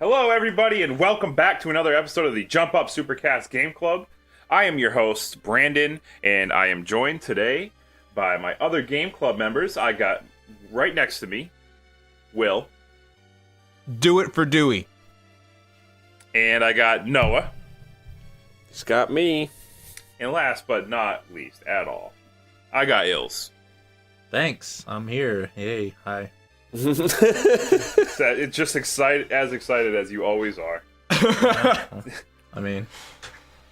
Hello, everybody, and welcome back to another episode of the Up Supercast Game Club. I am your host, Brandon, and I am joined today by my other Game Club members. I got right next to me, Will. Do it for Dewey. And I got Noah. It's got me. And last but not least at all, I got Ills. Thanks, I'm here. Hey, hi. It's just excited as you always are. I mean,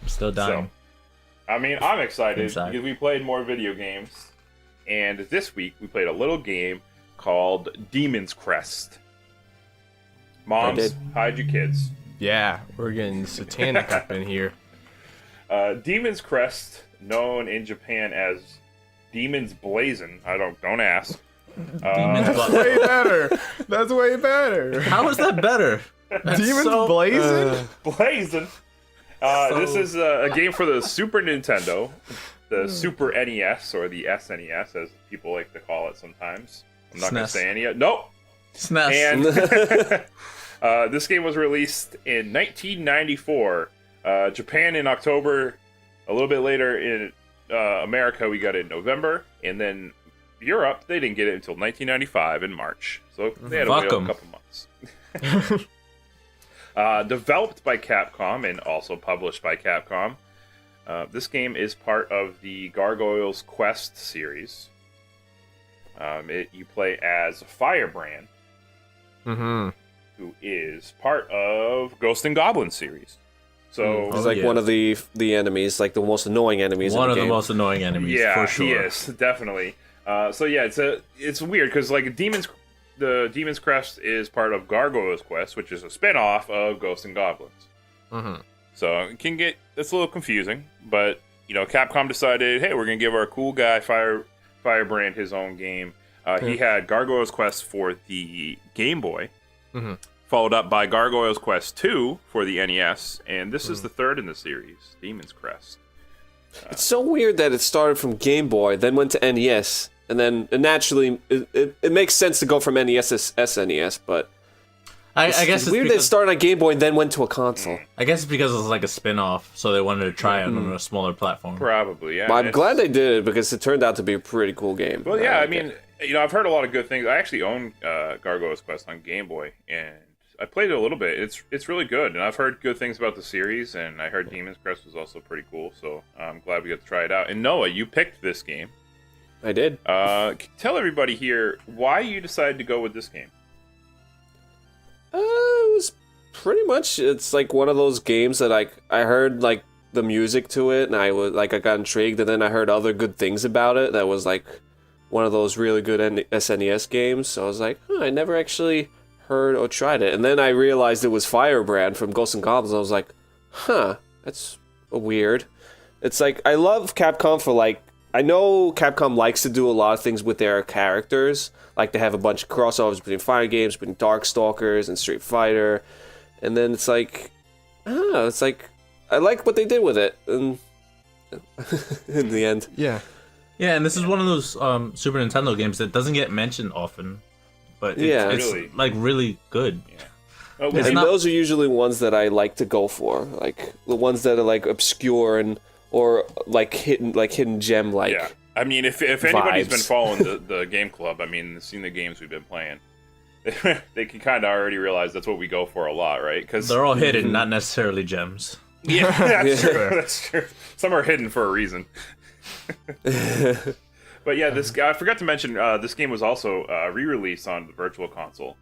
I'm still dying. So, I'm excited Inside. because we played more video games, and this week we played a little game called Demon's Crest. Moms, hide your kids. Yeah, we're getting satanic up in here. Demon's Crest, known in Japan as Demon's Blazin'. Don't ask. Demons Way better. That's way better. How is that better? That's Demons so- blazing? Blazin'. This is a game for the Super Nintendo, the Super NES, or the SNES, as people like to call it sometimes. I'm not going to SNES. say any yet. Nope. SNES. And this game was released in 1994. Japan in October. A little bit later in America, we got it in November. And then Europe, they didn't get it until 1995 in March. So they had to wait a couple months. Developed by Capcom and also published by Capcom. This game is part of the Gargoyles Quest series. You play as Firebrand, who is part of Ghost and Goblins series. So He's like one of the enemies, like the most annoying enemies One in of the the game. most annoying enemies, yeah, for sure. he is definitely. It's weird because like the Demon's Crest is part of Gargoyles Quest, which is a spin-off of Ghosts and Goblins. So it can it's a little confusing, but Capcom decided, hey, we're gonna give our cool guy Firebrand his own game. He had Gargoyles Quest for the Game Boy, followed up by Gargoyles Quest 2 for the NES, and this is the third in the series, Demon's Crest. It's so weird that it started from Game Boy, then went to NES, and then naturally it makes sense to go from NES to SNES, but I guess it's it's weird that it because, started on Game Boy and then went to a console. I guess it's because it's like a spin-off, so they wanted to try it on a smaller platform. Probably, yeah. But I'm glad they did it because it turned out to be a pretty cool game. Well, yeah, like it. I've heard a lot of good things. I actually own Gargoyles Quest on Game Boy, and I played it a little bit. It's really good, and I've heard good things about the series, and I heard Demon's Crest was also pretty cool, so I'm glad we got to try it out. And Noah, you picked this game. I did. Tell everybody here why you decided to go with this game. It was pretty much. It's like one of those games that I heard like the music to it, and I got intrigued, and then I heard other good things about it. That was like one of those really good SNES games. So I was like, I never actually heard or tried it, and then I realized it was Firebrand from Ghosts and Goblins. I was like, that's weird. It's like I love Capcom for like. I know Capcom likes to do a lot of things with their characters, like they have a bunch of crossovers between fire games, between Darkstalkers and Street Fighter, and then it's like, I don't know, it's like, I like what they did with it, and in the end. Yeah. Yeah, and this is one of those Super Nintendo games that doesn't get mentioned often, but it's Really? like really good. Yeah. Oh, It's And not- those are usually ones that I like to go for, like the ones that are like obscure and or like hidden gem like. yeah. I mean, if anybody's vibes. been following the game club, I mean, seen the games we've been playing, they can kind of already realize that's what we go for a lot, right? Because They're all hidden, not necessarily gems. yeah, that's Yeah. true. That's true. Some are hidden for a reason. But yeah, I forgot to mention this game was also re-released on the Virtual Console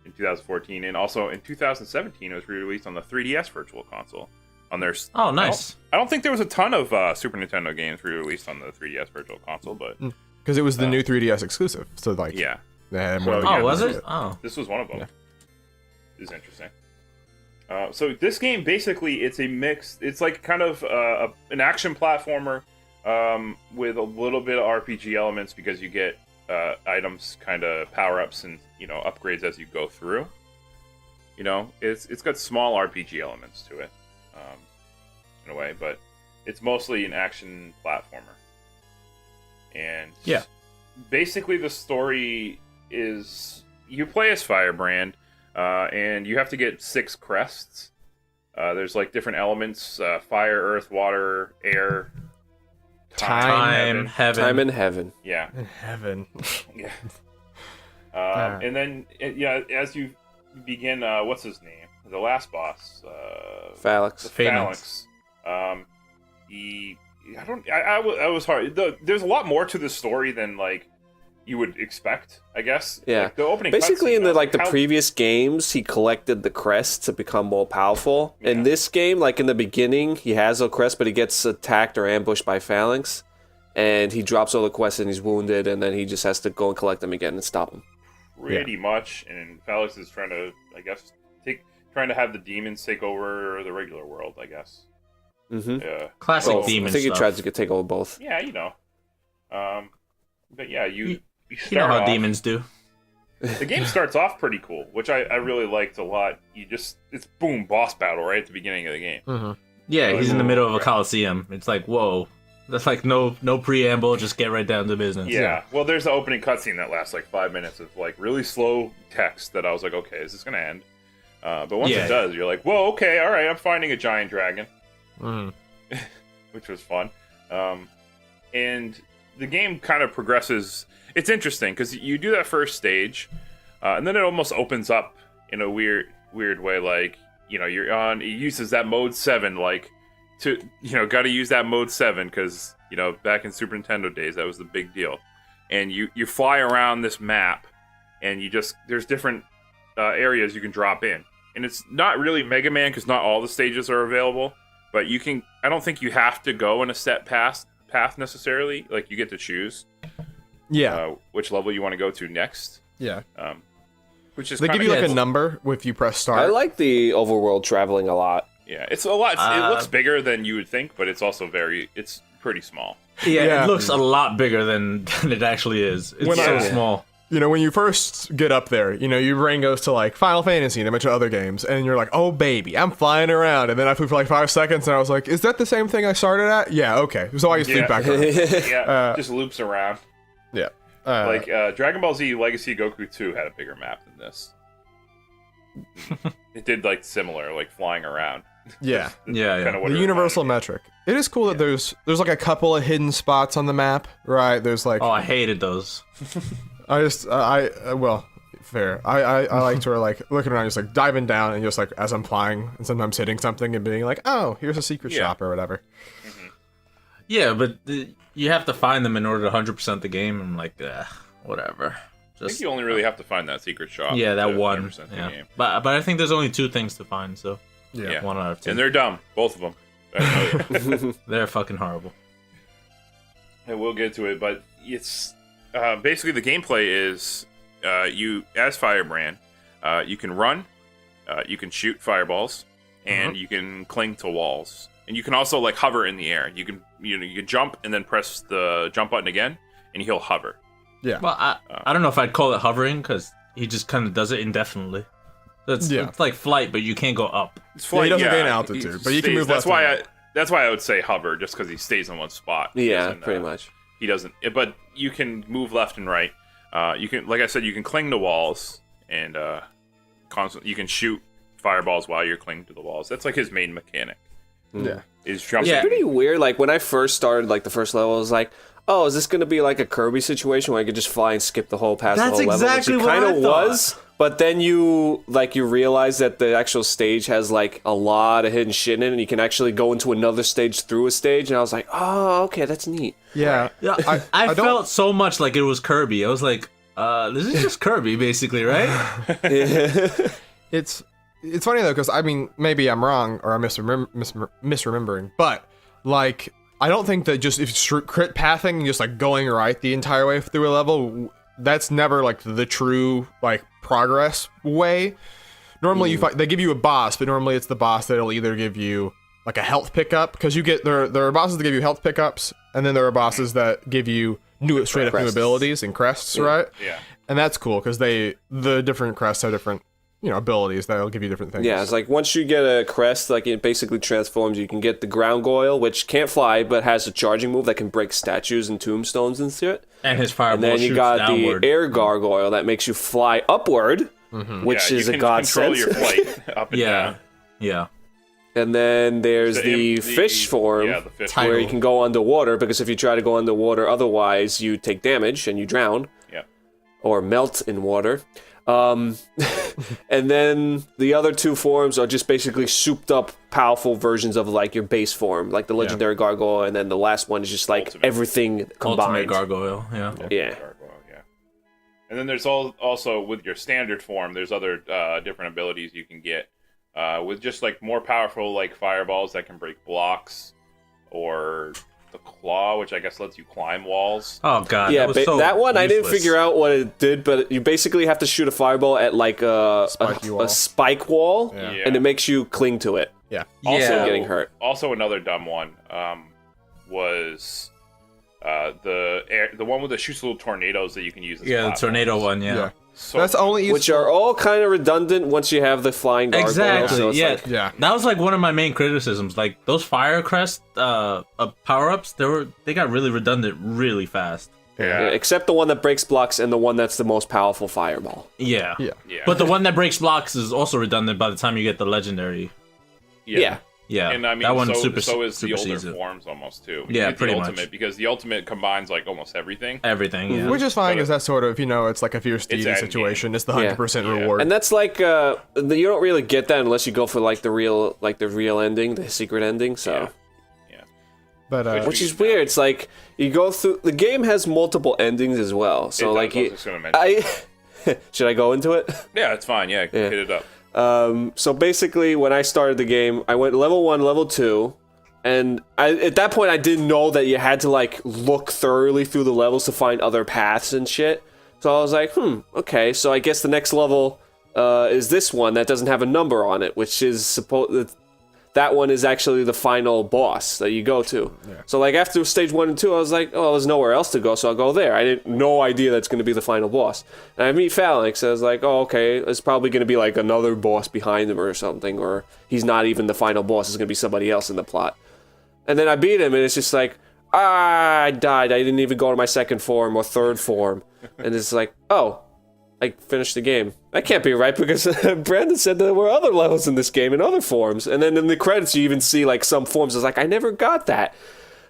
in 2014, and also in 2017 it was re-released on the 3DS Virtual Console. On their Oh, nice. I don't think there was a ton of Super Nintendo games re-released on the 3DS Virtual Console, but Because it was the new 3DS exclusive. So, like, yeah, they had more of the So, Oh, games. was it? Oh. this was one of them. Yeah. It's interesting. So this game basically it's a mix. It's like kind of an action platformer with a little bit of RPG elements because you get items, kind of power ups and upgrades as you go through. It's got small RPG elements to it. In a way, but it's mostly an action platformer. And yeah, basically the story is you play as Firebrand. and you have to get 6 crests. There's like different elements: fire, earth, water, air, Time, heaven. Time in heaven. Yeah, In heaven. yeah. Yeah. And then, as you begin, what's his name? The last boss, Phalanx. Phalanx. I was hard. There's a lot more to this story than like you would expect, I guess. Yeah. Like, the opening Basically, in cutscene, the how- previous games, he collected the crest to become more powerful. In this game, like in the beginning, he has a crest, but he gets attacked or ambushed by Phalanx, and he drops all the quests and he's wounded, and then he just has to go and collect them again and stop him. pretty much, and Phalanx is trying to, I guess, trying to have the demons take over the regular world, I guess. Mm-hmm. Yeah. Classic Both. demon I think stuff. he tried to take over both. Yeah, you know. But yeah, you You know start how off- demons do. The game starts off pretty cool, which I really liked a lot. It's boom, boss battle right at the beginning of the game. Mhm. Yeah, he's in the middle of a Right. coliseum. It's like, whoa. That's like no preamble, just get right down to business. Yeah. Well, there's the opening cutscene that lasts like 5 minutes of like really slow text that I was like, okay, is this gonna end? But once Yeah. it does, you're like, whoa, okay, all right, I'm finding a giant dragon, Mhm. which was fun. And the game kind of progresses. It's interesting because you do that first stage, and then it almost opens up in a weird way. Like, you're on. It uses that mode 7, like to got to use that mode 7 because back in Super Nintendo days that was the big deal. And you fly around this map, and there's different areas you can drop in, and it's not really Mega Man because not all the stages are available. But you can. I don't think you have to go in a set path necessarily. Like, you get to choose. Yeah. Which level you want to go to next. Yeah. Which is They give kinda you like good. a number if you press start. I like the overworld traveling a lot. Yeah, it's a lot. It looks bigger than you would think, but it's also it's pretty small. Yeah, Yeah. it looks a lot bigger than it actually is. It's When so I- small. When you first get up there, your brain goes to like Final Fantasy and a bunch of other games, and you're like, oh baby, I'm flying around. And then I flew for like 5 seconds, and I was like, is that the same thing I started at? Yeah, okay. So I just Yeah. think back around. Yeah, just loops around. Yeah. Like Dragon Ball Z Legacy Goku 2 had a bigger map than this. It did like similar, like flying around. yeah. Yeah. Kinda what The it universal reminded me metric. It is cool that there's like a couple of hidden spots on the map, right? There's like Oh, I hated those. well, fair. I like to like looking around, just like diving down and just like as I'm flying and sometimes hitting something and being like, oh, here's a secret Yeah. shop or whatever. Yeah, but you have to find them in order to 100% the game. I'm like, whatever. I think Just you only really have to find that secret shop. yeah, that to one. 100% the Yeah. game. But I think there's only 2 things to find, so Yeah. 1 out of 2. And they're dumb, both of them. They're fucking horrible. I will get to it, but it's basically the gameplay is you as Firebrand, you can run, you can shoot fireballs, and you can cling to walls, and you can also like hover in the air. You can you can jump and then press the jump button again, and he'll hover. Well, I don't know if I'd call it hovering because he just kind of does it indefinitely. It's like flight, but you can't go up. It's Yeah, he doesn't gain he altitude, but you can stays- move That's left why and that's why I would say hover, just because he stays in one spot. He Yeah, doesn't, pretty much. He doesn't, but you can move left and right. You can, like I said, you can cling to walls, and you can shoot fireballs while you're clinging to the walls. That's like his main mechanic. Yeah. Is jumping. Yeah. Pretty weird. Like when I first started, like the first level, I was like, "Oh, is this gonna be like a Kirby situation where I could just fly and skip the whole past That's the whole exactly level?" what Which I it kind of thought. was. But then you realize that the actual stage has like a lot of hidden shit in it, and you can actually go into another stage through a stage. And I was like, "Oh, okay, that's neat." Yeah. Yeah, I I don't- felt so much like it was Kirby. I was like, this is just Kirby, basically, right? It's funny though, because I mean, maybe I'm wrong or I'm misremembering, but like I don't think that just if you're crit pathing and just like going right the entire way through a level, that's never like the true like progress way. Normally, they give you a boss, but normally it's the boss that'll either give you like a health pickup, because you get there are bosses that give you health pickups, and then there are bosses that give you straight up new Crests. abilities and crests, right? Yeah. And that's cool because the different crests have different abilities that'll give you different things. Yeah, it's like once you get a crest, like it basically transforms. You can get the ground goyle, which can't fly but has a charging move that can break statues and tombstones and shit. And his And fireball then you shoots got downward. the air gargoyle that makes you fly upward, which you is a can godsend. control your flight up and down. Yeah. And then there's the fish form, Yeah, the fish where form. you can go underwater, because if you try to go underwater otherwise, you take damage and you drown. Yeah. Or melt in water. And then the other two forms are just basically souped up, powerful versions of like your base form, like the legendary gargoyle, and then the last one is just like Ultimate. everything combined. Ultimate gargoyle. Yeah. Yeah. Gargoyle, yeah. And then there's also with your standard form, there's other different abilities you can get with just like more powerful like fireballs that can break blocks, or the claw, which I guess lets you climb walls. Oh god. Yeah, that was so that one I didn't useless. figure out what it did, but you basically have to shoot a fireball at like a spike wall, Yeah. and it makes you cling to it. Yeah. Also Yeah. getting hurt. Also, another dumb one was the one with the shoots little tornadoes that you can use. As Yeah, the platforms. tornado one. Yeah. So That's only useful. Which are all kind of redundant once you have the flying gargoyle. Exactly. So it's yeah. like, Yeah. That was like one of my main criticisms. Like those fire crest power-ups, they got really redundant really fast. yeah. except the one that breaks blocks and the one that's the most powerful fireball. Yeah. Yeah. Yeah. But the one that breaks blocks is also redundant by the time you get the legendary. Yeah. Yeah. And I mean, that one so is the older supersedes it. forms almost too. Yeah, You get the pretty ultimate, much. because the ultimate combines like almost everything. Everything. Yeah. Which is fine, But because that's sort of, it's like a Fierce Deity endgame. situation. It's the Yeah. 100% Yeah. reward. And that's like you don't really get that unless you go for like the real ending, the secret ending. So but which is weird. It's like you go through the game has multiple endings as well. So It like does, I was just gonna mention. should I go into it? Yeah, it's fine. Yeah, hit it up. So basically, when I started the game, I went level 1, level 2, and at that point I didn't know that you had to like look thoroughly through the levels to find other paths and shit. So I was like, okay. So I guess the next level is this one that doesn't have a number on it, which is that one is actually the final boss that you go to. Yeah. So like after stage 1 and 2, I was like, oh, there's nowhere else to go, so I'll go there. I didn't no idea that's going to be the final boss. And I meet Phalanx, and I was like, oh, okay, it's probably going to be like another boss behind him or something, or he's not even the final boss, it's going to be somebody else in the plot. And then I beat him, and it's just like, I died. I didn't even go to my second form or third form. And it's like, oh, I finished the game. That can't be right, because Brandon said there were other levels in this game in other forms. And then in the credits, you even see like some forms. It's like, I never got that.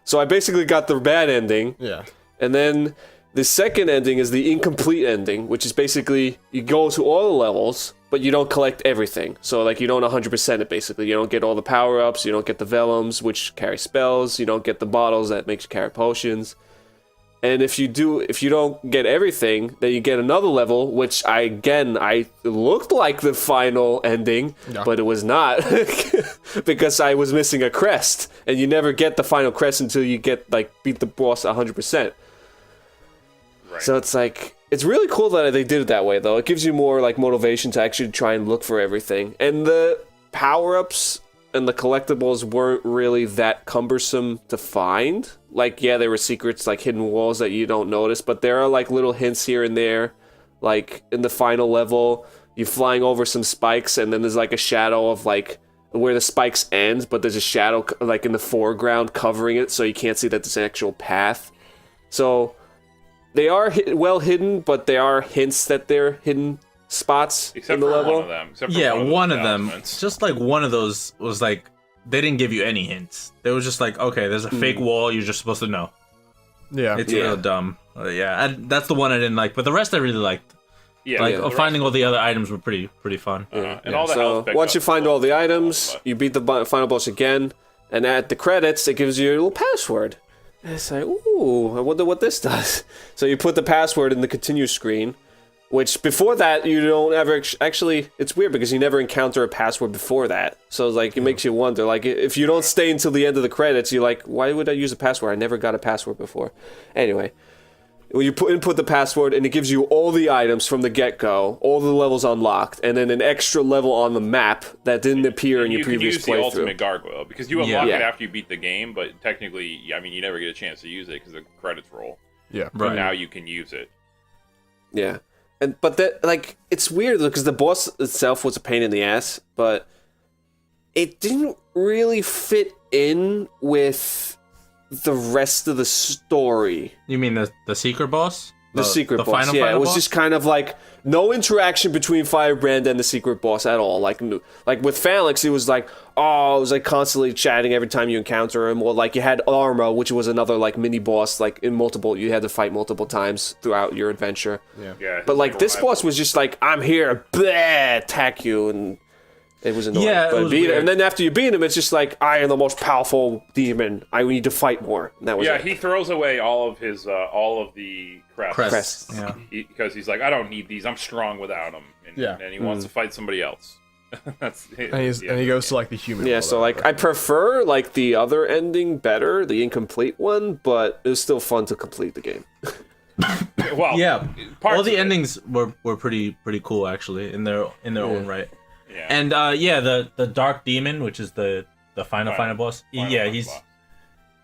So I basically got the bad ending. yeah. And then the second ending is the incomplete ending, which is basically you go to all the levels, but you don't collect everything. So like you don't 100% it basically. You don't get all the power-ups, you don't get the vellums, which carry spells, you don't get the bottles that makes you carry potions. And if you don't get everything, then you get another level, which I looked like the final ending, but it was not, because I was missing a crest, and you never get the final crest until you beat the boss 100%. Right. So it's like, it's really cool that they did it that way, though. It gives you more like motivation to actually try and look for everything. And the power-ups and the collectibles weren't really that cumbersome to find. Like, yeah, there were secrets, like hidden walls that you don't notice, but there are like little hints here and there. Like in the final level, you're flying over some spikes, and then there's like a shadow of like where the spikes end, but there's a shadow like in the foreground covering it, so you can't see that there's an actual path. So they are well hidden, but there are hints that they're hidden spots Except in the for level. one of them. Except for Yeah, those one of them. announcements. Just like one of those was like they didn't give you any hints. They were just like, okay, there's a fake wall. You're just supposed to know. Yeah. It's Yeah. real dumb. That's the one I didn't like. But the rest I really liked. Yeah, Like the rest- finding all the other items were pretty fun. and all the So health pickups once you find all the were items, but- you beat the final boss again, and at the credits, it gives you a little password. And it's like, ooh, I wonder what this does. So you put the password in the continue screen, which before that, you don't ever actually, it's weird because you never encounter a password before that. So it's like, it makes you wonder, like, if you don't stay until the end of the credits, you're like, why would I use a password? I never got a password before. Anyway. Well, you input the password, and it gives you all the items from the get-go, all the levels unlocked, and then an extra level on the map that didn't appear in your you previous can use the playthrough. ultimate gargoyle because you unlock Yeah. it after you beat the game, but technically, I mean, you never get a chance to use it because the credits roll. Yeah. But Right. now you can use it. Yeah, but that, like, it's weird because the boss itself was a pain in the ass, but it didn't really fit in with the rest of the story. You mean the secret boss? The secret boss, final it was boss? just kind of like no interaction between Firebrand and the secret boss at all. Like with Phalanx, it was like constantly chatting every time you encounter him, or like you had Arma, which was another like mini boss, like you had to fight multiple times throughout your adventure. Yeah. But like this boss was just like, I'm here, bleh, attack you, and it was annoying. Yeah, it was weird. And then after you beat him, it's just like, I am the most powerful demon. I need to fight more. And that was it. He throws away all of the crests. Yeah. Because he's like, I don't need these. I'm strong without them. And he wants to fight somebody else. And he goes to like the human. Yeah, world so like I prefer like the other ending better, the incomplete one, but it was still fun to complete the game. Well, Yeah, parts all the of it. endings were pretty cool actually in their own right. Yeah. And the Dark Demon, which is the final boss.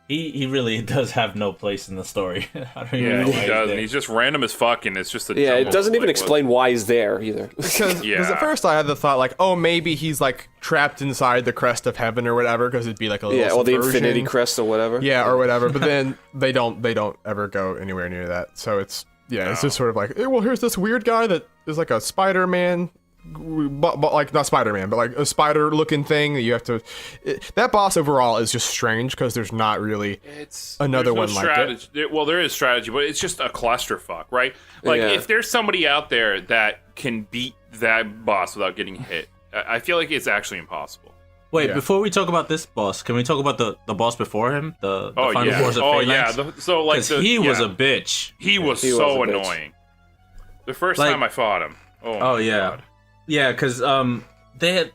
He really does have no place in the story. I don't even know why he he's does. there. And he's just random as fuck, and it's just a Yeah, it jumble. doesn't even Like, explain why he's there either. Because Yeah. at first I had the thought like, oh, maybe he's like trapped inside the crest of heaven or whatever, because it'd be like a little Or the subversion. Infinity Crest or whatever. Yeah, or whatever. But then they don't ever go anywhere near that. So it's just sort of like, well, here's this weird guy that is like a Spider-Man, but like not Spider-Man, but like a spider-looking thing that you have to. That boss overall is just strange because there's not really another there's one no like strategy. Well, there is strategy, but it's just a clusterfuck, right? Like Yeah. if there's somebody out there that can beat that boss without getting hit, I feel like it's actually impossible. Wait, Yeah. before we talk about this boss, can we talk about the boss before him? The final boss of Phalanx? Because he was a bitch. He was He was so a bitch. annoying. The first Like- time I fought him. Oh my yeah. God. Yeah, because they had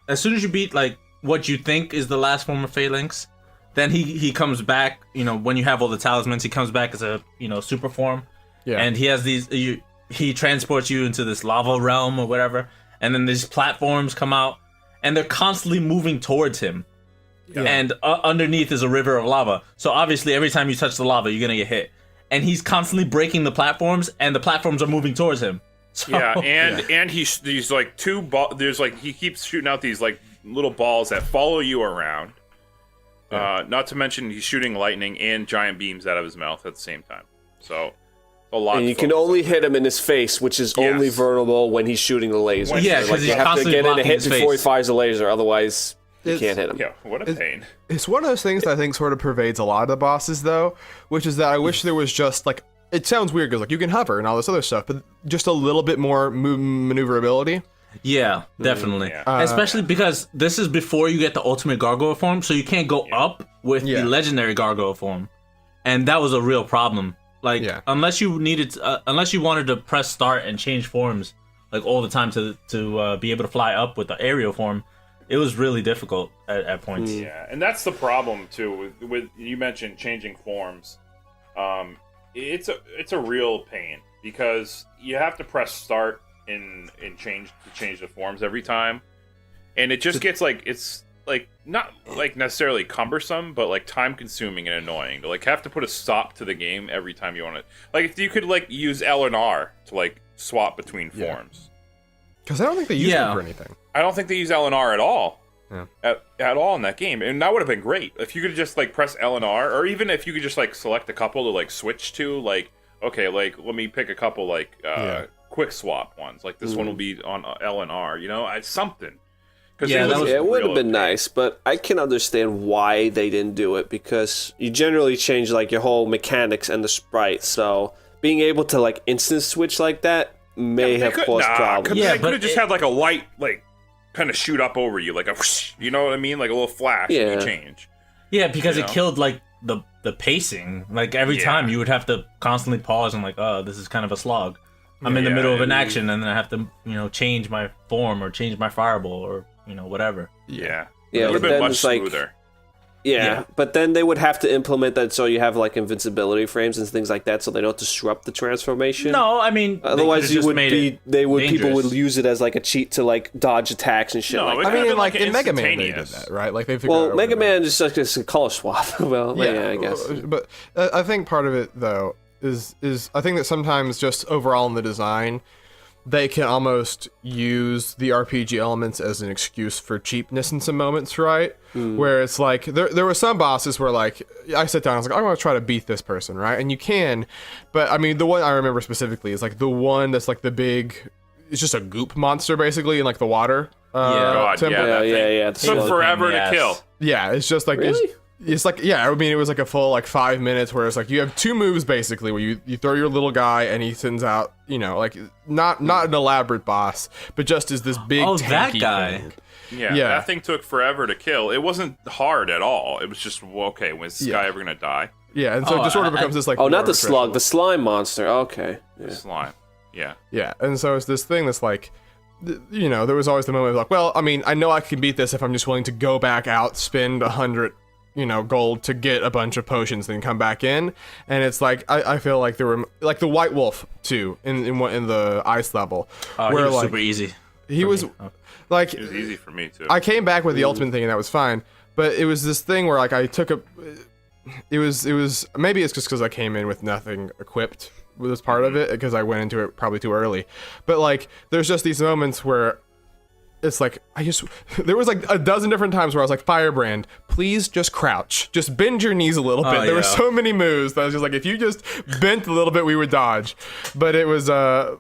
as soon as you beat like what you think is the last form of Phalanx, then he comes back. You know, when you have all the talismans, he comes back as a super form. Yeah. And he has these. He transports you into this lava realm or whatever, and then these platforms come out, and they're constantly moving towards him. Yeah. And underneath is a river of lava. So obviously, every time you touch the lava, you're gonna get hit. And he's constantly breaking the platforms, and the platforms are moving towards him. So, Yeah, and he's like there's like he keeps shooting out these like little balls that follow you around. Not to mention he's shooting lightning and giant beams out of his mouth at the same time. So a lot. And to you can focus only on. hit him in his face, which is only Yes. vulnerable when he's shooting the laser. Yeah, 'cause like he's you have to constantly get in a blocking hit his before he face. fires the laser, otherwise you It's- can't hit him. Yeah, what a pain. It's one of those things that I think sort of pervades a lot of the bosses, though, which is that I wish there was just like, it sounds weird because like you can hover and all this other stuff, but just a little bit more maneuverability. Yeah, definitely. yeah. Especially because this is before you get the ultimate gargoyle form, so you can't go up with Yeah. the legendary gargoyle form, and that was a real problem. Like, Yeah. unless you wanted to press start and change forms like all the time to be able to fly up with the aerial form, it was really difficult at points. Yeah, and that's the problem too. With you mentioned changing forms, it's a real pain because you have to press start and change the forms every time, and it just gets like it's like not like necessarily cumbersome, but like time consuming and annoying to like have to put a stop to the game every time you want to. Like if you could like use L and R to like swap between forms. Because I don't think they use Yeah. them for anything. I don't think they use L and R at all. Yeah. At all in that game, and that would have been great if you could just like press L and R, or even if you could just like select a couple to like switch to, like okay, like let me pick a couple like quick swap ones, like this one will be on L and R, you know, it's something. Yeah, that was Yeah, it would have real- been nice, but I can understand why they didn't do it because you generally change like your whole mechanics and the sprite. So being able to like instant switch like that may They have could- caused problems. Yeah, they could but have just had like a light, like kind of shoot up over you, like a, whoosh, you know what I mean, like a little flash. Yeah. And you change. Yeah, because You it know? killed like the pacing. Like every Yeah. time you would have to constantly pause and like, oh, this is kind of a slog. I'm in the Yeah, middle of an it- action and then I have to, change my form or change my fireball or whatever. Yeah, Yeah, it would have but been then much it's like- smoother. Yeah, but then they would have to implement that so you have like invincibility frames and things like that, so they don't disrupt the transformation. No, I mean, Otherwise, people would would use it as like a cheat to like dodge attacks and shit No, like it that. I mean, could've been, like like, in Mega Man, they did instantaneous. that, right? Like they figured Well, out Mega over Man is just a color swap. well, yeah, I guess. But I think part of it though is I think that sometimes just overall in the design, they can almost use the RPG elements as an excuse for cheapness in some moments, right? Where it's like there were some bosses where like I sit down, I was like, I'm gonna try to beat this person, right? And you can, but I mean the one I remember specifically is like the one that's like the big, it's just a goop monster basically in like the water. God, temple. Yeah. Took forever to kill. Yeah, it's just like Really? it's like, yeah, I mean, it was like a full like 5 minutes where it's like you have 2 moves basically where you throw your little guy and he sends out, you know, like not an elaborate boss, but just as this big that tanky guy. thing. Yeah, Yeah. that thing took forever to kill. It wasn't hard at all. It was just, well, okay, was this guy ever gonna die? Yeah, and so it just sort of becomes this like Oh, not more the slug, threshold. the slime monster. Okay. Yeah. Slime. Yeah. Yeah, and so it's this thing that's like, you know, there was always the moment of like, well, I mean, I know I can beat this if I'm just willing to go back out, spend 100, you know, gold to get a bunch of potions, then come back in. And it's like, I feel like there were like the White Wolf too in the ice level, Oh, where he was like super easy. he was like, It was easy for me too. I came back with the ultimate thing and that was fine, but it was this thing where like I took it was maybe it's just because I came in with nothing equipped with this part of it because I went into it probably too early, but like there's just these moments where it's like there was like a dozen different times where I was like, Firebrand, please just crouch, just bend your knees a little bit. There were so many moves that I was just like, if you just bent a little bit we would dodge. But it was so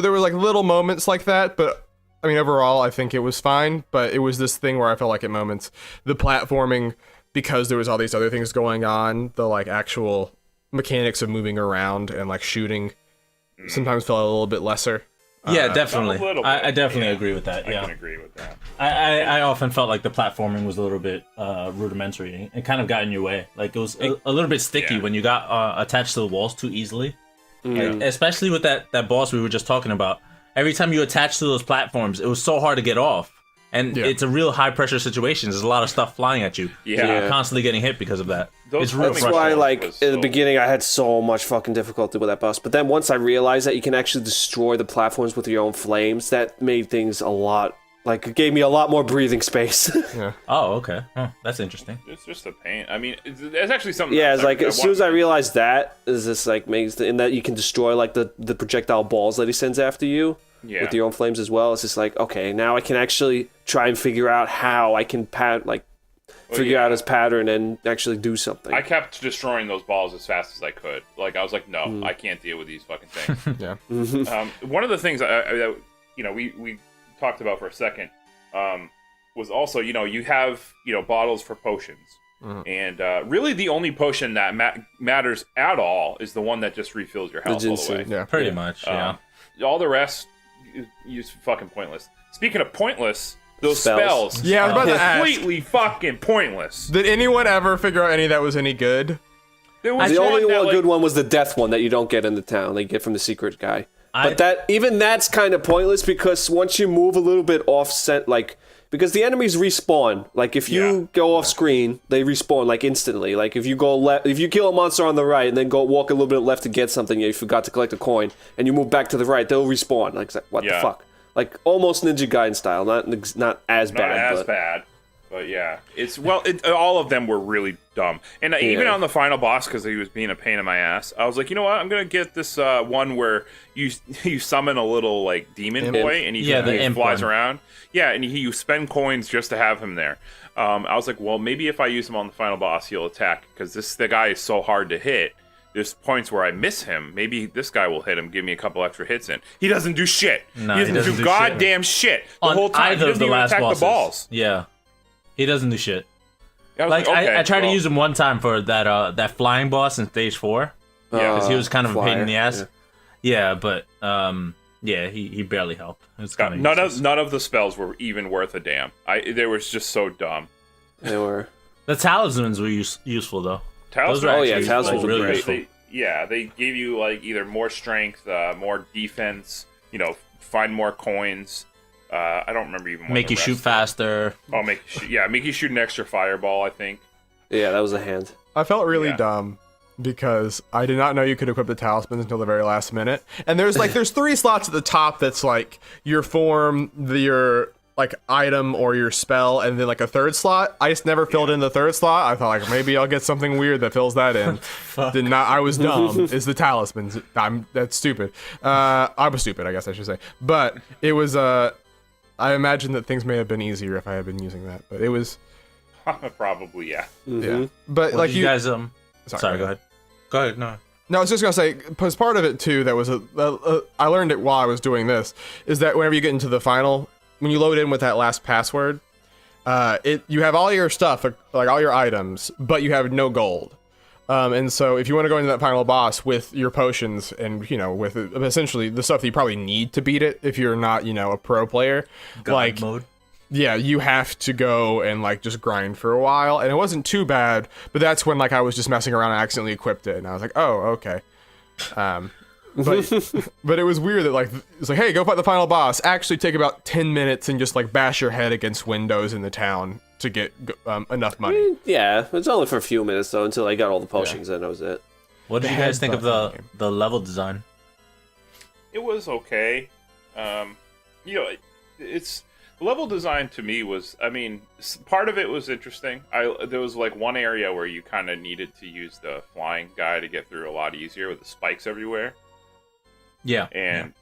there were like little moments like that, but I mean overall I think it was fine. But it was this thing where I felt like at moments the platforming, because there was all these other things going on, the like actual mechanics of moving around and like shooting sometimes felt a little bit lesser. Yeah, definitely. a little bit, I definitely agree with that. I Yeah, can agree with that. I often felt like the platforming was a little bit rudimentary. It kind of got in your way. Like it was a little bit sticky when you got attached to the walls too easily. Like, especially with that boss we were just talking about. Every time you attach to those platforms, it was so hard to get off. And it's a real high pressure situation. There's a lot of stuff flying at you. Yeah. So you're constantly getting hit because of that. It's real That's Rush why, Hour like, was in the so- beginning, I had so much fucking difficulty with that boss. But then once I realized that you can actually destroy the platforms with your own flames, that made things a lot, like, it gave me a lot more breathing space. Oh, okay. Huh, that's interesting. It's just a pain. I mean, it's actually something. Yeah, that it's like, as soon as I wanted- realized that, is this, like, makes, and that you can destroy, like, the projectile balls that he sends after you. Yeah. With your own flames as well. It's just like, okay, now I can actually try and figure out how I can figure out his pattern and actually do something. I kept destroying those balls as fast as I could. Like I was like, no, I can't deal with these fucking things. Yeah. One of the things that you know we talked about for a second was also, you know, you have, you know, bottles for potions. And really the only potion that matters at all is the one that just refills your health all the ginseng. way. Yeah. Pretty much, yeah. All the rest is fucking pointless. Speaking of pointless, those Spells. spells Yeah, I was about to ask. completely fucking pointless. Did anyone ever figure out any that was any good? There was The only that, one like- good one was the death one that you don't get in the town. They get from the secret guy. I- But that's kind of pointless because once you move a little bit offset, like, because the enemies respawn. Like, if you go off screen, they respawn, like, instantly. Like, if you go left, if you kill a monster on the right and then go walk a little bit left to get something, you forgot to collect a coin, and you move back to the right, they'll respawn. Like, what the fuck? Like, almost Ninja Gaiden style. Not as Not bad, as but... bad, but yeah, it's all of them were really dumb. And even on the final boss, because he was being a pain in my ass, I was like, you know what? I'm gonna get this one where you summon a little like demon boy, and he imp flies one. around. Yeah, and you spend coins just to have him there. I was like, well, maybe if I use him on the final boss, he'll attack, because the guy is so hard to hit. There's points where I miss him. Maybe this guy will hit him, give me a couple extra hits in. He doesn't do shit. No, he doesn't do goddamn shit the On whole time. either He of doesn't the even last attack bosses. the balls. Yeah. He doesn't do shit. I was Like, okay, I tried to well, use him one time for that flying boss in stage 4. Yeah, Because he was kind of a pain in the flyer, ass. Yeah, but he barely helped. It was kind of none of the spells were even worth a damn. They were just so dumb. They were... The talismans were useful though. Talismans Those were are yeah, actually talismans were really great. useful. They gave you like either more strength, more defense. You know, find more coins. I don't remember even. What Make the you shoot rest- faster. Oh, make you shoot an extra fireball. I think. Yeah, that was a hand. I felt really Yeah. dumb because I did not know you could equip the talismans until the very last minute. And there's 3 slots at the top that's like your form, your like item or your spell and then like a third slot. I just never filled in the third slot. I thought like maybe I'll get something weird that fills that in. Did not. I was dumb. Is the talismans. That's stupid. I was stupid, I guess I should say. But it was I imagine that things may have been easier if I had been using that, but it was Probably, yeah. yeah. But Well, like you guys sorry, go ahead. Go ahead. No. No, I was just gonna say, as part of it too, that was I learned it while I was doing this, is that whenever you get into the final, when you load in with that last password, you have all your stuff, like all your items, but you have no gold. And so if you want to go into that final boss with your potions and, you know, with essentially the stuff that you probably need to beat it if you're not, you know, a pro player, God mode. yeah, you have to go and like just grind for a while, and it wasn't too bad, but that's when like I was just messing around and I accidentally equipped it, and I was like, oh, okay. But it was weird that like it's like, hey, go fight the final boss. Actually, take about 10 minutes and just like bash your head against windows in the town to get enough money. Yeah, it's only for a few minutes though until I got all the potions and that was it. What did you guys think of the level design? It was okay. You know, it's level design to me was, I mean, part of it was interesting. There was like one area where you kind of needed to use the flying guy to get through a lot easier with the spikes everywhere. Yeah. And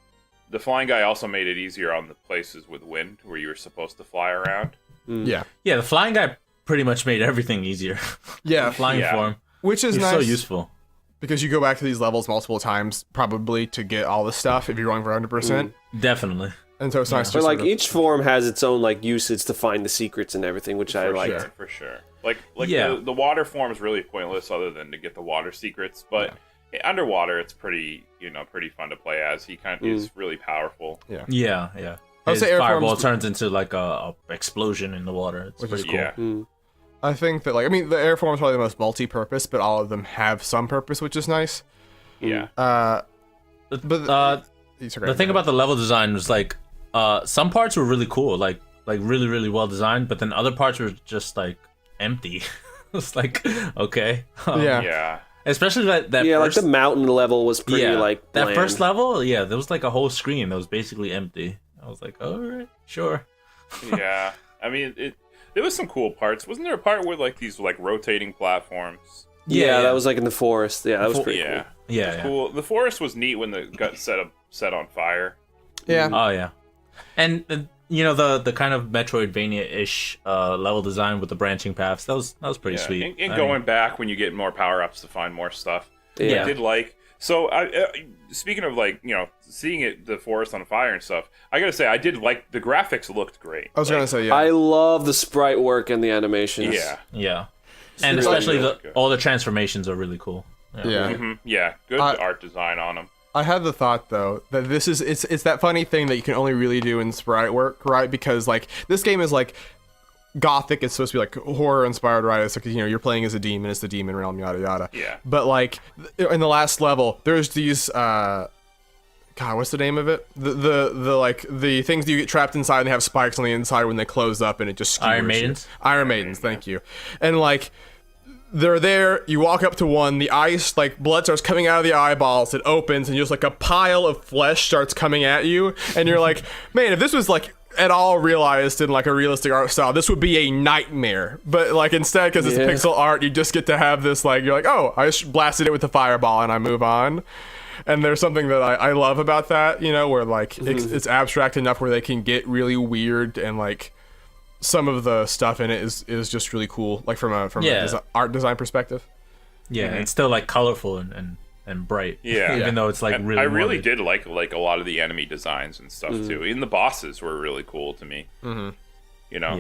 the flying guy also made it easier on the places with wind where you were supposed to fly around. Yeah. Yeah, the flying guy pretty much made everything easier. Yeah. Flying form. Which is He's nice. so useful. Because you go back to these levels multiple times, probably, to get all the stuff if you're going for 100%. Definitely. And so it's nice to But like sort of, each form has its own like usage to find the secrets and everything, which I liked. For sure. Like Yeah. the water form is really pointless other than to get the water secrets, but underwater it's pretty fun to play as. He kind of is really powerful. Yeah. Yeah. I would His say air fireball forms- turns into like a explosion in the water. It's Which is pretty cool. Yeah. I think that, like, I mean, the air form is probably the most multi-purpose, but all of them have some purpose, which is nice. Yeah. But The thing about the level design was like, some parts were really cool, like really really well designed, but then other parts were just like empty. It's like, okay, Yeah. especially that Yeah, first, like the mountain level was pretty like that bland. first level. Yeah, there was like a whole screen that was basically empty. I was like, all right, sure. Yeah. I mean, there was some cool parts. Wasn't there a part with like these like rotating platforms? Yeah, that was like in the forest. Yeah, that was pretty Yeah. cool. Yeah. Cool. The forest was neat when the got set on fire. Yeah. Oh yeah, and you know the kind of Metroidvania-ish level design with the branching paths. That was pretty Yeah. sweet. And I going mean, back when you get more power ups to find more stuff. Yeah. I did like. So, speaking of like, you know, seeing the forest on fire and stuff, I gotta say, I did like the graphics looked great. I was Like, gonna say, yeah. I love the sprite work and the animations. Yeah. yeah, and really especially good. all the transformations are really cool. Yeah. Mhm, yeah. Good art design on them. I had the thought though that this is it's that funny thing that you can only really do in sprite work, right? Because like this game is like gothic, it's supposed to be like horror inspired, right? It's like, you know, you're playing as a demon, it's the demon realm, yada yada. Yeah. But like in the last level, there's these God, what's the name of it? The like the things that you get trapped inside and they have spikes on the inside when they close up and it just skewers Iron you. Maidens? Iron Maidens, thank you. And like they're there, you walk up to one, the ice, like, blood starts coming out of the eyeballs, it opens, and just, like, a pile of flesh starts coming at you, and you're like, man, if this was, like, at all realized in, like, a realistic art style, this would be a nightmare. But, like, instead, because it's pixel art, you just get to have this, like, you're like, oh, I just blasted it with a fireball, and I move on. And there's something that I love about that, you know, where, like, it's abstract enough where they can get really weird, and, like, some of the stuff in it is just really cool, like from a art design perspective. Yeah, it's still like colorful and bright. Yeah. Even though it's like And really. I really morbid. did like a lot of the enemy designs and stuff too. Even the bosses were really cool to me. Mm-hmm. You know,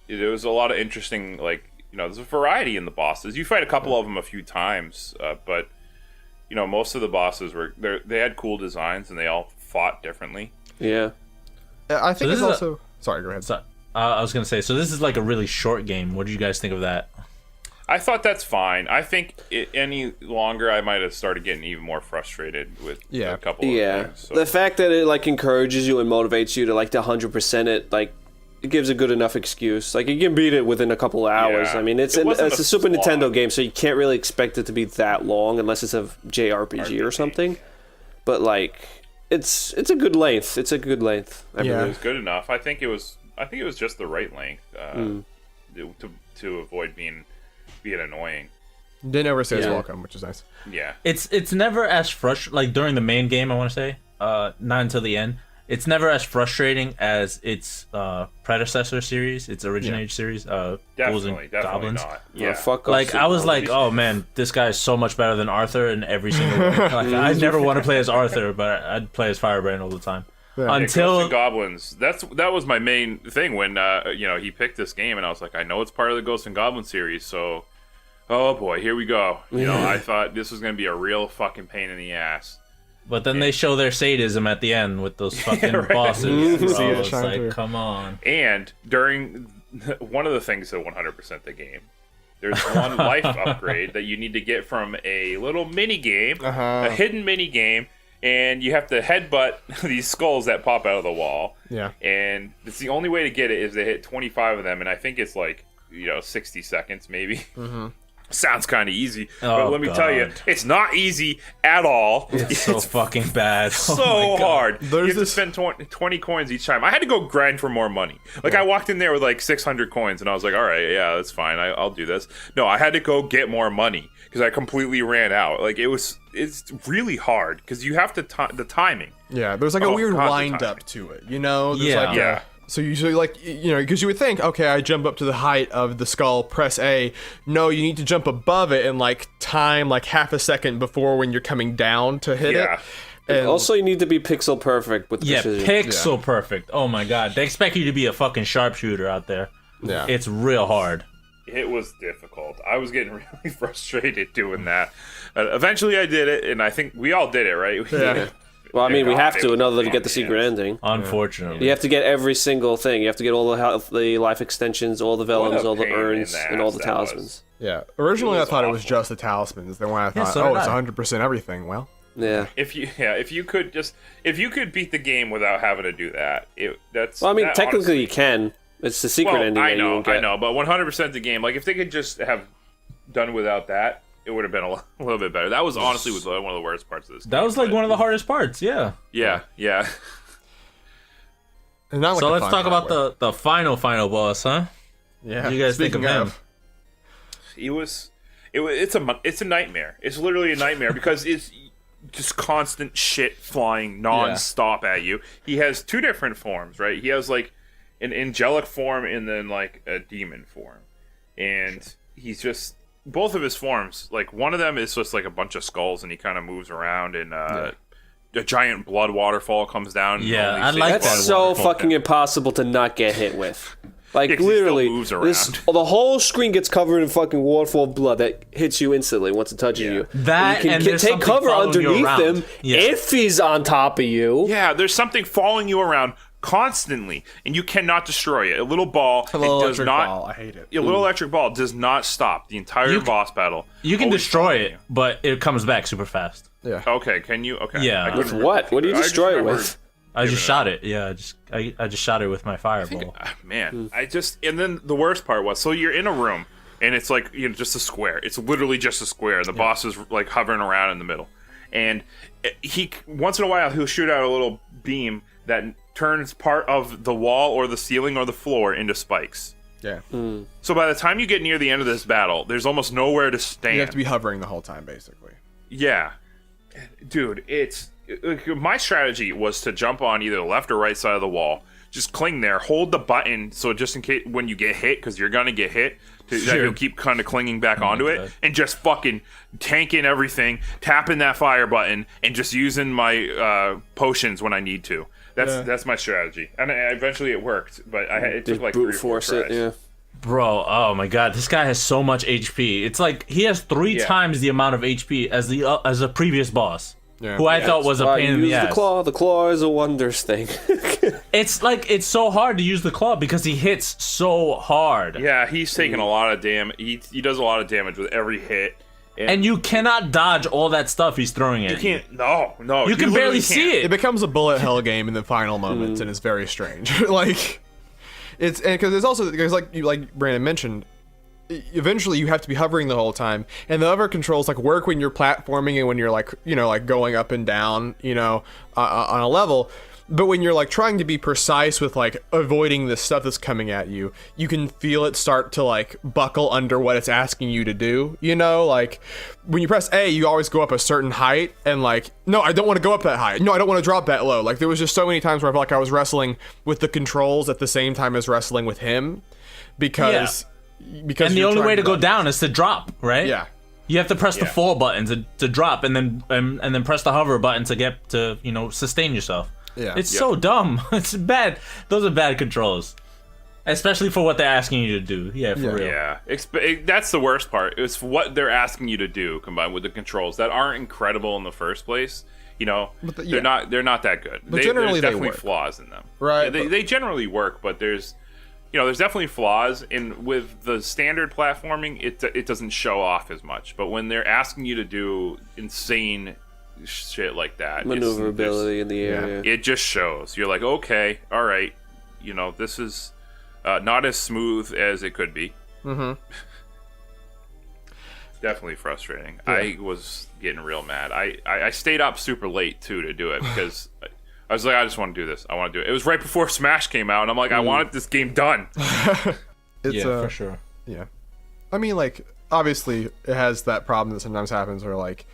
there was a lot of interesting, like, you know, there's a variety in the bosses. You fight a couple of them a few times, but you know, most of the bosses they had cool designs and they all fought differently. Yeah. I think this it's is also sorry, go ahead. So, I was gonna say, so this is like a really short game. What do you guys think of that? I thought that's fine. I think any longer, I might have started getting even more frustrated with a couple of things. So. The fact that it like encourages you and motivates you to like to 100% it, like it gives a good enough excuse. Like you can beat it within a couple of hours. Yeah. I mean, it's It a Super slog. Nintendo game, so you can't really expect it to be that long unless it's a JRPG or something. But like, it's a good length. It's a good length. I Yeah. It believe. was good enough. I think it was just the right length to avoid being annoying. Didn't overstay his Yeah. welcome, which is nice. Yeah. It's never as frustrating, like during the main game, I want to say, not until the end. It's never as frustrating as its predecessor series, its originator series, Ghouls Definitely and Goblins. not. Yeah, Yeah. fuck Like, off, I was Super like, Mario. oh man, this guy is so much better than Arthur in every single way. Like, I never want to play as Arthur, but I'd play as Firebrand all the time. Yeah. Ghosts Until and Goblins. That was my main thing when he picked this game, and I was like, I know it's part of the Ghosts and Goblins series, so oh boy, here we go. I thought this was gonna be a real fucking pain in the ass. But then they show their sadism at the end with those fucking right. bosses. See Bro, it it's shine like, through. come on. And during one of the things that 100% the game, there's one life upgrade that you need to get from a little mini game, a hidden mini game, and you have to headbutt these skulls that pop out of the wall. Yeah. And it's the only way to get it is to hit 25 of them, and I think it's like 60 seconds maybe. Sounds kind of easy, but Oh, let me tell you, God. it's not easy at all. It's so fucking bad. so Oh my God. hard. There's You have to this- spend 20 coins each time. I had to go grind for more money. Like, I walked in there with like 600 coins, and I was like, all right, yeah, that's fine. I'll do this. No, I had to go get more money because I completely ran out. Like, it's really hard because you have to the timing. Yeah, there's like a Oh, weird God, the wind timing. up to it, you know? There's Yeah. like Yeah. So usually, like, because you would think, okay, I jump up to the height of the skull, press A. No, you need to jump above it and, like, time, like, half a second before when you're coming down to hit Yeah. it. And Also, you need to be pixel perfect with the Yeah, precision. pixel perfect. Oh my God. They expect you to be a fucking sharpshooter out there. yeah. It's real hard. It was difficult. I was getting really frustrated doing that. Eventually, I did it, and I think we all did it, right? We Yeah. did it. Well, I mean, we God, have it to was in order to pain get the in secret ass. ending. Unfortunately. You have to get every single thing. You have to get all the health, the life extensions, all the vellums, all the pain in urns, the and all ass the that was. talismans. Yeah. Originally, It I was thought it was awful. just the talismans. Then when I thought, so oh, did it's I. 100% everything, well. Yeah. If you could beat the game without having to do that, that's. Well, I mean, that technically honestly- you can. It's the secret well, ending I that you know, won't get. I know, but 100% the game. Like, if they could just have done without that, it would have been a little bit better. That was honestly one of the worst parts of this. That was like one of the hardest parts, yeah. Yeah. And not like So the let's fun talk part about the final boss, huh? Yeah. you guys think Speaking of him? It's a nightmare. It's literally a nightmare because it's just constant shit flying non-stop at you. He has two different forms, right? He has like an angelic form and then like a demon form. And he's just both of his forms, like one of them is just like a bunch of skulls and he kind of moves around and a giant blood waterfall comes down. and Yeah, only I saves like blood That's so waterfall. fucking impossible to not get hit with. Like, Yeah, 'cause he still literally, moves this, around. the whole screen gets covered in fucking waterfall of blood that hits you instantly once it touches you. That you and can there's take something cover following you underneath around. him Yeah. if he's on top of you. Yeah, there's something following you around constantly, and you cannot destroy it. A little ball, A little it does electric not. ball. I hate it. A little electric ball does not stop the entire You can- boss battle. You can Always destroy following it, you. but it comes back super fast. Yeah. Okay, can you? Okay. Yeah. I couldn't With remember. what? What do you I just destroy it remembered- with? I just shot it. Yeah, I just shot it with my fireball. Man, and then the worst part was, so you're in a room, and it's like, just a square. It's literally just a square, and the boss is like hovering around in the middle. And he, once in a while, he'll shoot out a little beam that turns part of the wall or the ceiling or the floor into spikes. Yeah. So by the time you get near the end of this battle, there's almost nowhere to stand. You have to be hovering the whole time, basically. Yeah. Dude, my strategy was to jump on either the left or right side of the wall, just cling there, hold the button, so just in case when you get hit, because you're gonna get hit, that Sure. you'll keep kind of clinging back onto it, God. and just fucking tanking everything, tapping that fire button, and just using my potions when I need to. That's my strategy, and eventually it worked, but it took Just like 3 brute or 4 force it, tries. yeah. Bro, oh my god, this guy has so much HP. It's like he has 3 Yeah. times the amount of HP as the previous boss, Yeah. who I thought was a Why pain you in the use the ass. claw. The claw is a wonders thing. It's like it's so hard to use the claw because he hits so hard, Yeah, he's taking a lot of damage. He does a lot of damage with every hit. and you cannot dodge all that stuff he's throwing at you. Can't. No. You can literally barely see can't. It becomes a bullet hell game in the final moments, and it's very strange. Like, it's because it's also because like Brandon mentioned, eventually you have to be hovering the whole time, and the other controls like work when you're platforming and when you're like, you know, like going up and down, you know, on a level. But when you're like trying to be precise with like avoiding the stuff that's coming at you, you can feel it start to like buckle under what it's asking you to do. You know, like when you press A, you always go up a certain height, and like, no, I don't want to go up that high. No, I don't want to drop that low. Like there was just so many times where I felt like I was wrestling with the controls at the same time as wrestling with him, because and the only way to go down is to drop, right? Yeah. You have to press the 4 button to drop, and then press the hover button to get to, you know, sustain yourself. Yeah. It's so dumb. It's bad. Those are bad controls, especially for what they're asking you to do. Yeah, for real. Yeah, that's the worst part. It's what they're asking you to do combined with the controls that aren't incredible in the first place. You know, they're not that good. But generally, there's definitely they work. flaws in them. Right. Yeah, they generally work, but there's definitely flaws. And with the standard platforming, it doesn't show off as much. But when they're asking you to do insane shit like that, maneuverability in the area, it just shows. You're like, okay, all right, you know, this is not as smooth as it could be. Definitely frustrating. I was getting real mad. I stayed up super late too to do it because I was like, I just want to do this. I want to do it. It was right before Smash came out, and I'm like, I wanted this game done. It's, for sure. Yeah. I mean, like, obviously, it has that problem that sometimes happens where, like,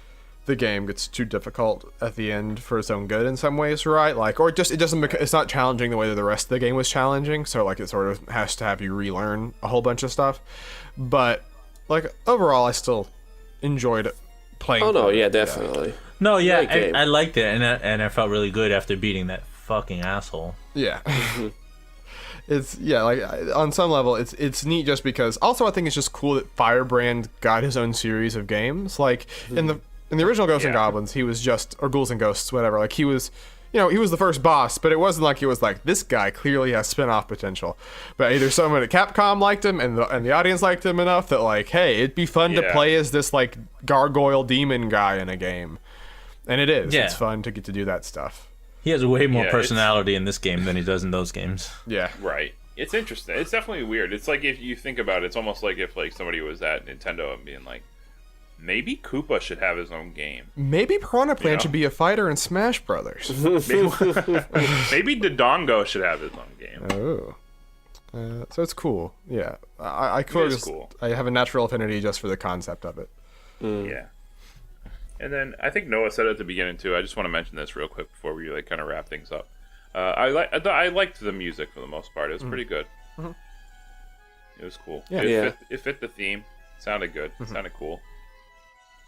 the game gets too difficult at the end for its own good in some ways, right? Like, or just it's not challenging the way that the rest of the game was challenging, so like it sort of has to have you relearn a whole bunch of stuff. But like overall, I still enjoyed playing. Oh no, yeah, definitely. No, yeah, I liked it, and I felt really good after beating that fucking asshole. Yeah. It's like on some level it's neat just because also I think it's just cool that Firebrand got his own series of games. Like in the original Ghosts and Goblins, he was just, or Ghouls and Ghosts, whatever, like he was, you know, he was the first boss, but it wasn't like he was like, this guy clearly has spin-off potential. But either someone at Capcom liked him and the audience liked him enough that like, hey, it'd be fun to play as this like gargoyle demon guy in a game. And it is. Yeah. It's fun to get to do that stuff. He has way more personality in this game than he does in those games. Yeah. Right. It's interesting. It's definitely weird. It's like if you think about it, it's almost like if like somebody was at Nintendo and being like, maybe Koopa should have his own game. Maybe Piranha Plant should be a fighter in Smash Brothers. Maybe Dodongo should have his own game. Oh. So it's cool. Yeah. I have a natural affinity just for the concept of it. Yeah. And then I think Noah said at the beginning too. I just want to mention this real quick before we like kind of wrap things up. I liked the music for the most part. It was pretty good. It was cool. Yeah. It fit the theme. It sounded good. It sounded cool.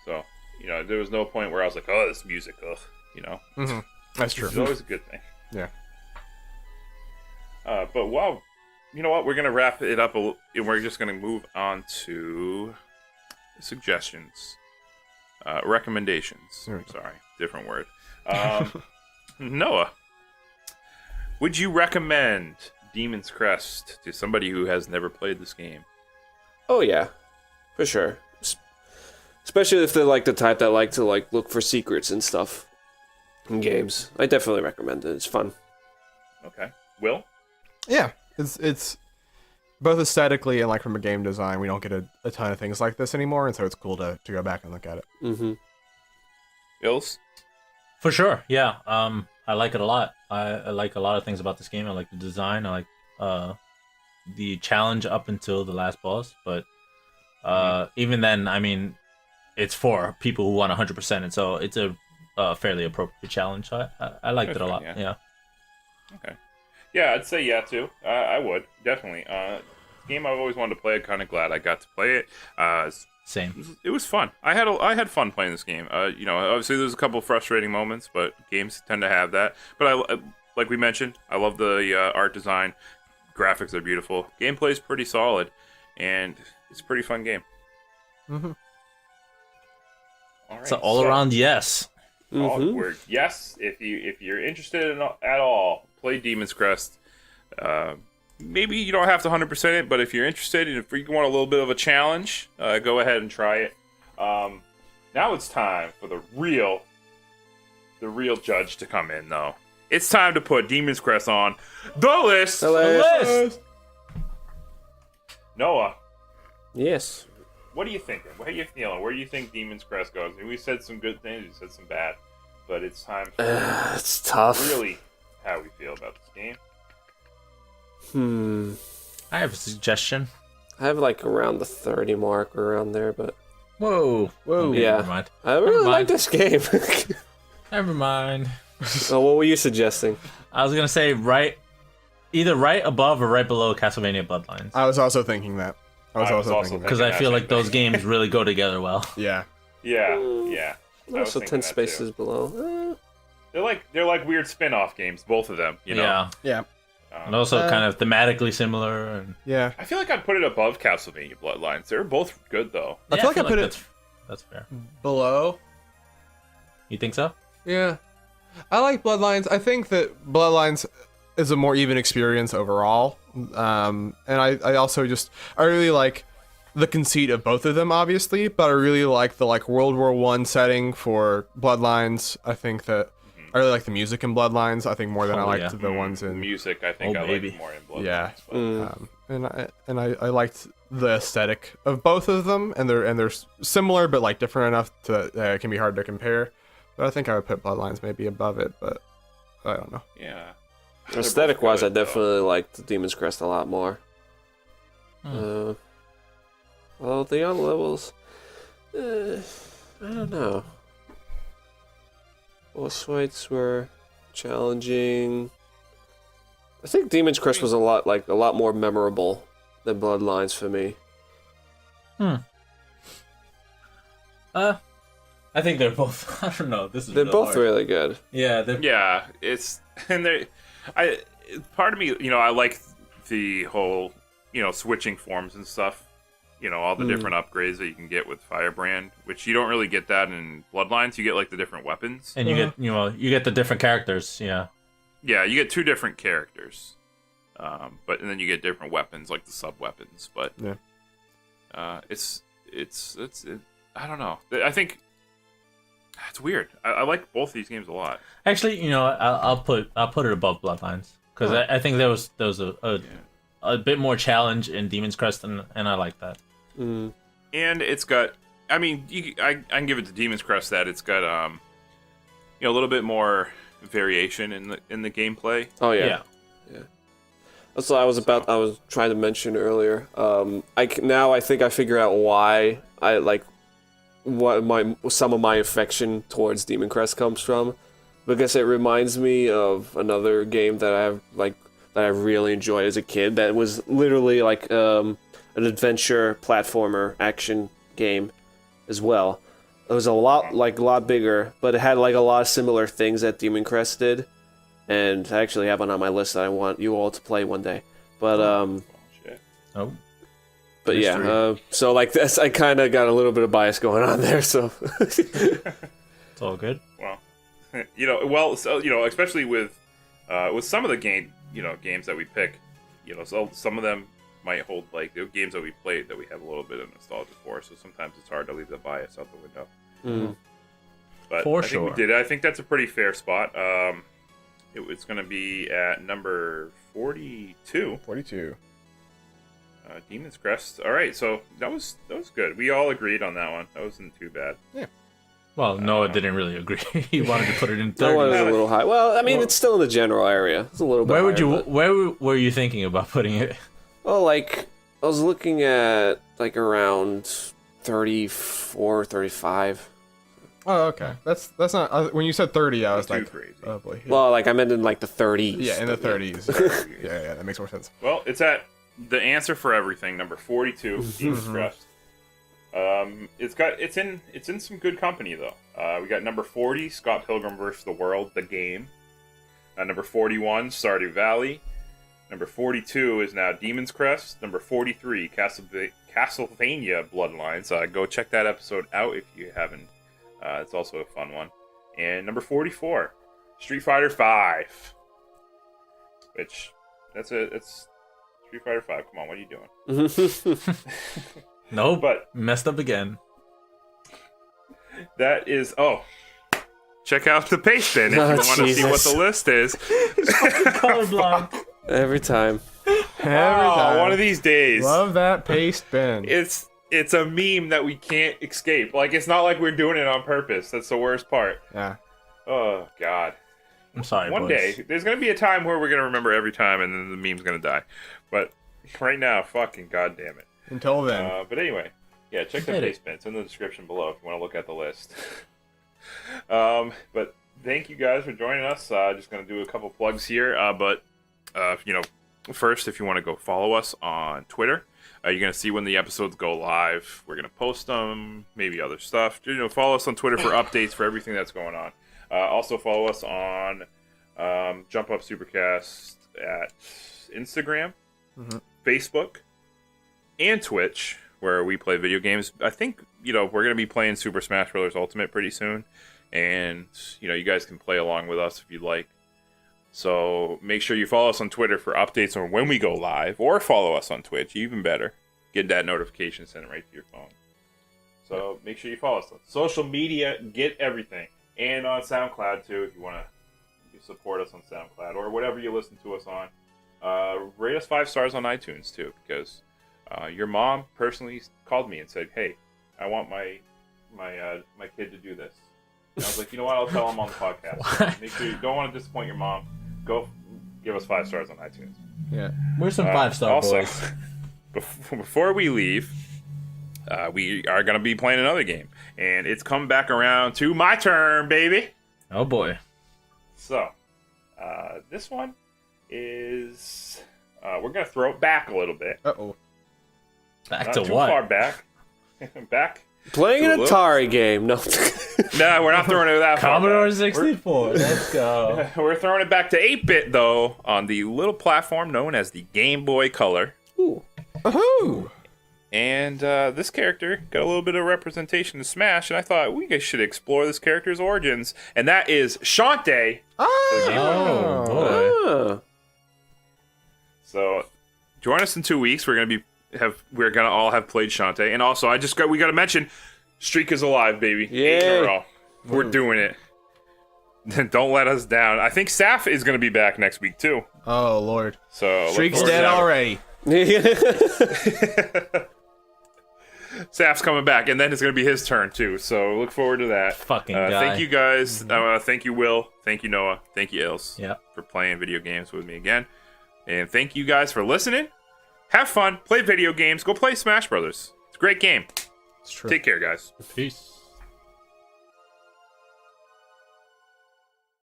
So, you know, there was no point where I was like, oh, this music, ugh, you know. That's true. It's always a good thing. Yeah. But wow, you know what? We're going to wrap it up, and we're just going to move on to suggestions. Recommendations. Sorry, different word. Noah, would you recommend Demon's Crest to somebody who has never played this game? Oh yeah, for sure. Especially if they're like the type that like to like look for secrets and stuff in games. I definitely recommend it. It's fun. Okay. Will? Yeah. It's both aesthetically and like from a game design, we don't get a ton of things like this anymore, and so it's cool to go back and look at it. Ills? For sure, yeah. I like it a lot. I like a lot of things about this game. I like the design. I like the challenge up until the last boss, but even then, I mean, it's for people who want 100%, and so it's a fairly appropriate challenge. So I liked it a lot. Yeah. Okay. Yeah, I'd say yeah too. I would definitely. Game I've always wanted to play. I'm kind of glad I got to play it. Same. It was fun. I had fun playing this game. You know, obviously there's a couple frustrating moments, but games tend to have that. But I like we mentioned, I love the art design. Graphics are beautiful. Gameplay's pretty solid, and it's a pretty fun game. All right, it's an all-around yes. Word yes. If you're interested in at all, play Demon's Crest. Maybe you don't have to 100% it, but if you're interested and if you want a little bit of a challenge, go ahead and try it. Now it's time for the real judge to come in, though. It's time to put Demon's Crest on the list. The list. Noah, Yes. What are you thinking? What are you feeling? Where do you think Demon's Crest goes? I mean, we said some good things, we said some bad, but it's time for It's tough. really how we feel about this game. I have a suggestion. I have like around the 30 mark or around there, but Whoa. Okay, Yeah. Never mind. I really Never like mind. this game. Never mind. So what were you suggesting? I was gonna say either right above or right below Castlevania Bloodlines, I was also thinking that. I was also thinking that. because I feel like those games really go together well. Yeah. Yeah, yeah. I was Also, thinking 10 that, spaces too. below. They're like weird spin-off games, both of them. You know. Yeah, Yeah. and also kind of thematically similar. And Yeah. I feel like I'd put it above Castlevania Bloodlines. They're both good though. I feel like I put it That's fair. below. You think so? Yeah. I like Bloodlines. I think that Bloodlines is a more even experience overall. And I also I really like the conceit of both of them, obviously, but I really like the World War I setting for Bloodlines. I think that I really like the music in Bloodlines. I think more than I liked yeah. the ones in Music, I think Oh, I baby. like more in Bloodlines. Yeah. but- And I liked the aesthetic of both of them, and they're similar but like different enough to it can be hard to compare. But I think I would put Bloodlines maybe above it, but I don't know. yeah. Aesthetic wise, I They're both good, definitely liked Demon's Crest a lot more. Well, the on levels, I don't know. Boss fights were challenging. I think Demon's Crest was a lot more memorable than Bloodlines for me. I think they're both. I don't know. This is They're real both hard. really good. Yeah, they're. Yeah, it's and they, part of me, I like the whole, switching forms and stuff. All the different upgrades that you can get with Firebrand, which you don't really get that in Bloodlines. You get like the different weapons. And you get you get the different characters. Yeah. Yeah, you get two different characters, but and then you get different weapons like the sub weapons. But it's I don't know. I think it's weird. I like both these games a lot. Actually, I'll put it above Bloodlines because I think there was a bit more challenge in Demon's Crest, and I like that. And it's got, I mean, I can give it to Demon's Crest that it's got a little bit more variation in the gameplay. Oh yeah. That's what I was trying to mention earlier. I think I figure out why I like some of my affection towards Demon Crest comes from, because it reminds me of another game that I really enjoyed as a kid. That was literally like an adventure platformer action game as well. It was a lot bigger, but it had like a lot of similar things that Demon Crest did. And I actually have one on my list that I want you all to play one day. But Shit. Oh. but yeah, so like this, I kind of got a little bit of bias going on there. So It's all good. Well, especially with some of the games that we pick, so some of them might hold like the games that we played that we have a little bit of nostalgia for. So sometimes it's hard to leave the bias out the window. But For I think sure. we did. I think that's a pretty fair spot. It's going to be at number 42. 42. Demon's Crest. All right, so that was good. We all agreed on that one. That wasn't too bad. Well, Noah didn't really agree. He wanted to put it in that one 30. is a little high. Well, I mean, it's still in the general area. It's a little bit. Where were you thinking about putting it? Oh, like I was looking at like around 34, 35. Oh, okay. That's not. When you said 30, I was Too like, crazy. oh boy. Well, like I meant in like the 30s. Yeah, in the but 30s. Yeah, that makes more sense. Well, it's at the answer for everything, number 42, Demon's Crest. It's in some good company though. We got number 40, Scott Pilgrim vs. the World, the game. Number 41, Stardew Valley. Number 42 is now Demon's Crest. Number 43, Castlevania Bloodlines. Go check that episode out if you haven't. It's also a fun one. And number 44, Street Fighter V. Which, it's Street Fighter V. Come on, what are you doing? Nope. But messed up again. that is... Oh, check out the paste bin if you want to see what the list is. Colorblind. Every time. time. One of these days. Love that paste bin. It's a meme that we can't escape. Like, it's not like we're doing it on purpose. That's the worst part. Yeah. Oh, God. I'm sorry, One boys. day, there's going to be a time where we're going to remember every time, and then the meme's going to die. But right now, fucking goddamn it. Until then. But anyway, yeah, check the paste bin. It's in the description below if you want to look at the list. But thank you guys for joining us. Just going to do a couple plugs here. First, if you want to go follow us on Twitter, you're going to see when the episodes go live. We're going to post them, maybe other stuff. Follow us on Twitter for updates for everything that's going on. Also, follow us on Jump Up Supercast at Instagram, Facebook, and Twitch, where we play video games. I think, we're going to be playing Super Smash Bros. Ultimate pretty soon. And, you guys can play along with us if you'd like. So make sure you follow us on Twitter for updates on when we go live, or follow us on Twitch, even better. Get that notification sent right to your phone. So make sure you follow us on social media, get everything. And on SoundCloud, too, if you want to support us on SoundCloud, or whatever you listen to us on. Rate us 5 stars on iTunes, too, because your mom personally called me and said, hey, I want my kid to do this. And I was like, you know what, I'll tell him on the podcast. Make sure you don't want to disappoint your mom. Go give us 5 stars on iTunes. Yeah. We're some 5-star also, boys. Before we leave, we are going to be playing another game. And it's come back around to my turn, baby. Oh, boy. So, this one is... we're going to throw it back a little bit. Uh-oh. Back Not to too what? far back. Back. Playing an Atari game. No. No, we're not throwing it that far Commodore back. 64. Let's go. We're throwing it back to 8-bit, though, on the little platform known as the Game Boy Color. Ooh. Woohoo! And this character got a little bit of representation to Smash, and I thought we guys should explore this character's origins, and that is Shantae. Oh, boy. Ah. So, join us in 2 weeks. We're gonna all have played Shantae, and also we got to mention, streak is alive, baby. 8 in a row. We're doing it. Don't let us down. I think Saf is gonna be back next week too. Oh, Lord. So Streak's dead already. Saf's coming back, and then it's going to be his turn, too. So look forward to that. Fucking guy. Thank you, guys. Thank you, Will. Thank you, Noah. Thank you, Ilse, for playing video games with me again. And thank you guys for listening. Have fun. Play video games. Go play Smash Brothers. It's a great game. It's true. Take care, guys. Peace.